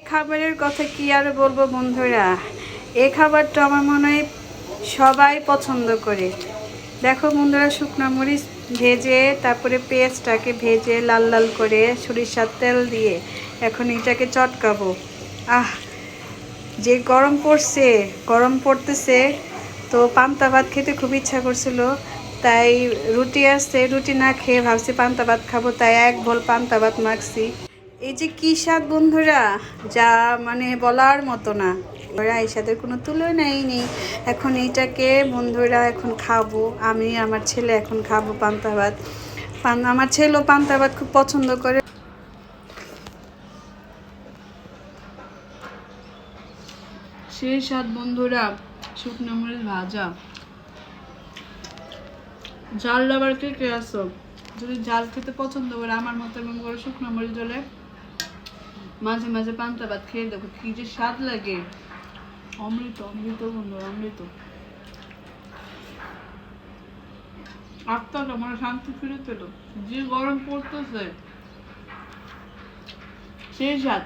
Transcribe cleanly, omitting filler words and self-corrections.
খাবারের কথা কি আর বলবো বন্ধুরা, এই খাবারটা আমার মনে হয় সবাই পছন্দ করে। দেখো বন্ধুরা, শুকনো মরিচ ভেজে তারপরে পেঁয়াজটাকে ভেজে লাল লাল করে সরিষার তেল দিয়ে এখন এটাকে চটকাবো। আহ, যে গরম পড়তেছে, তো পান্তা ভাত খেতে খুব ইচ্ছা করছিল। তাই রুটি আসছে, রুটি না খেয়ে ভাবছি পান্তা ভাত খাবো, তাই এক ভোল পান্তা ভাত মাখছি। এই যে কি স্বাদ বন্ধুরা, যা মানে বলার মতো না। ওরা এই স্বাদের কোনো তুলনাই নেই। এখন এইটাকে বন্ধুরা এখন খাবো, আমি আমার ছেলে এখন খাবো পান্তা ভাত। আমার ছেলেও পান্তা ভাত খুব পছন্দ করে। সেই স্বাদ বন্ধুরা, শুকনো মরিচ ভাজা। জাল লাভার কে কে আসো? যদি জাল খেতে পছন্দ করে আমার মতো এবং করে শুকনো মরিচ জলে মাঝে মাঝে পান্তা ভাত খেয়ে দেখো, কি যে স্বাদ লাগে। অমৃত অমৃত বন্ধুরা, অমৃত। আত্মাটা আমার শান্তি ফিরে পেল। যে গরম পড়তেছে সেই স্বাদ।